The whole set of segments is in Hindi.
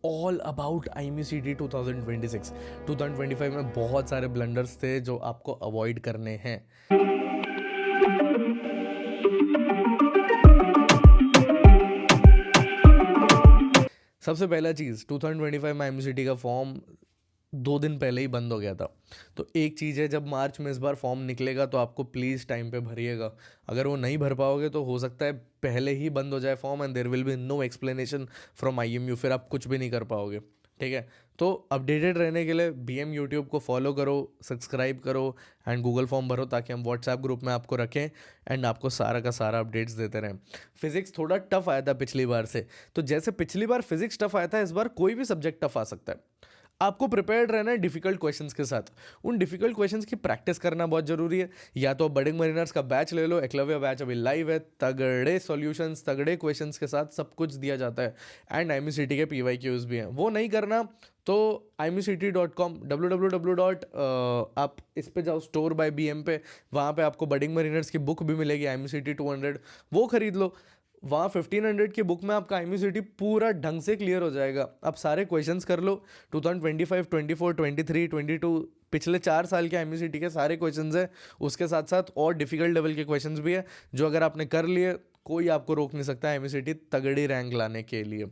All about IMCT 2026। 2025 में बहुत सारे ब्लंडर्स थे जो आपको अवॉइड करने हैं। सबसे पहला चीज़, 2025 में IMCT का फॉर्म 2 दिन पहले ही बंद हो गया था। तो एक चीज़ है, जब मार्च में इस बार फॉर्म निकलेगा तो आपको प्लीज़ टाइम पे भरिएगा। अगर वो नहीं भर पाओगे तो हो सकता है पहले ही बंद हो जाए form and there will be no explanation from IMU, फिर आप कुछ भी नहीं कर पाओगे। ठीक है, तो अपडेटेड रहने के लिए BM यूट्यूब को फॉलो करो, सब्सक्राइब करो एंड गूगल फॉर्म भरो, ताकि हम व्हाट्सएप ग्रुप में आपको रखें एंड आपको सारा का सारा अपडेट्स देते रहें। फिजिक्स थोड़ा टफ आया था पिछली बार से, तो जैसे पिछली बार फिजिक्स टफ आया था, इस बार कोई भी सब्जेक्ट टफ आ सकता है। आपको प्रिपेयर्ड रहना है डिफिकल्ट क्वेश्चंस के साथ। उन डिफिकल्ट क्वेश्चंस की प्रैक्टिस करना बहुत ज़रूरी है। या तो बडिंग मरीनर्स का बैच ले लो, एकलव्य बैच अभी लाइव है, तगड़े सॉल्यूशंस, तगड़े क्वेश्चंस के साथ सब कुछ दिया जाता है एंड IMCT के PYQs भी हैं। वो नहीं करना तो imct.com आप इस पे जाओ, स्टोर बाय BM पे, वहाँ पे आपको बडिंग मरीनर्स की बुक भी मिलेगी IMCT 200, वो खरीद लो। वहाँ 1500 की बुक में आपका IMCT पूरा ढंग से क्लियर हो जाएगा। आप सारे क्वेश्चंस कर लो, 2025, 24, 23, 22 पिछले 4 साल के IMCT के सारे क्वेश्चंस हैं। उसके साथ साथ और डिफिकल्ट लेवल के क्वेश्चंस भी है, जो अगर आपने कर लिए कोई आपको रोक नहीं सकता IMCT तगड़ी रैंक लाने के लिए।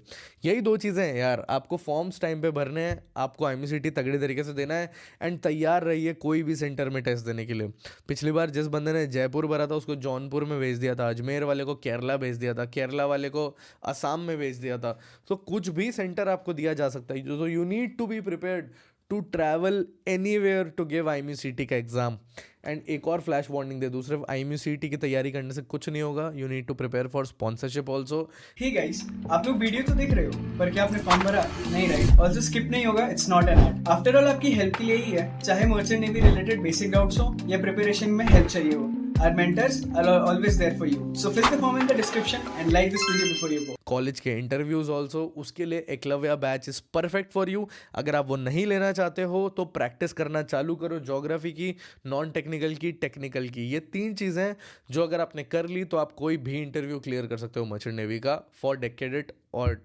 यही 2 चीज़ें हैं यार, आपको फॉर्म्स टाइम पे भरने हैं, आपको IMCT तगड़ी तरीके से देना है एंड तैयार रहिए कोई भी सेंटर में टेस्ट देने के लिए। पिछली बार जिस बंदे ने जयपुर भरा था उसको जौनपुर में भेज दिया था, अजमेर वाले को केरला भेज दिया था, केरला वाले को असम में भेज दिया था। तो कुछ भी सेंटर आपको दिया जा सकता है, तो you need to be prepared to travel anywhere to give IMCT का एग्जाम। एंड एक और फ्लैश वार्निंग दे दूँ, सिर्फ IMCT की तैयारी करने से कुछ नहीं होगा, you need to prepare for sponsorship also. Hey guys, आप लोग वीडियो तो देख रहे हो, पर क्या आपने फॉर्म भरा? नहीं, राइट? ऑल्सो स्किप नहीं होगा, it's not an ad. After all आपकी हेल्प के लिए ही है, चाहे merchant navy related basic doubts हो या प्रिपरेशन में हेल्प चाहिए हो। Our mentors are always there for you. So fill the form in the description and like this video before you go. College के इंटरव्यूज ऑल्सो, उसके लिए Eklavya batch is perfect for you. अगर आप वो नहीं लेना चाहते हो तो प्रैक्टिस करना चालू करो, ज्योग्राफी की, नॉन टेक्निकल की, टेक्निकल की। ये 3 चीज़ें जो अगर आपने कर ली तो आप कोई भी इंटरव्यू क्लियर कर सकते हो मर्चेंट नेवी का, फॉर डेकेडेट और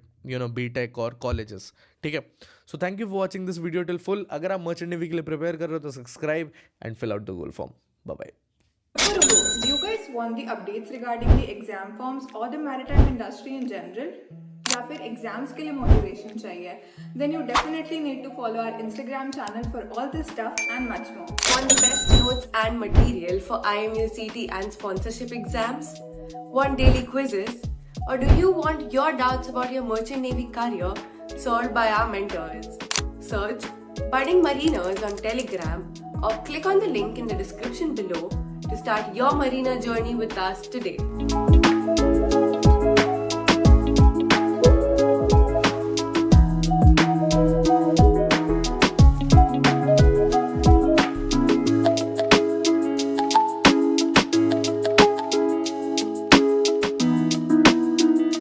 BTech और कॉलेजेस। ठीक है, so thank you for watching this video till full. अगर आप मर्चेंट नेवी के लिए प्रिपेयर कर रहे हो तो subscribe and fill out the Google form. Bye bye. Do you guys want the updates regarding the exam forms or the maritime industry in general? या फिर एग्जाम्स के लिए मोटिवेशन चाहिए? Then you definitely need to follow our Instagram channel for all this stuff and much more. Want the best notes and material for IMUCT and sponsorship exams? Want daily quizzes? Or do you want your doubts about your merchant navy career solved by our mentors? Search Budding Mariners on Telegram or click on the link in the description below to start your marina journey with us today.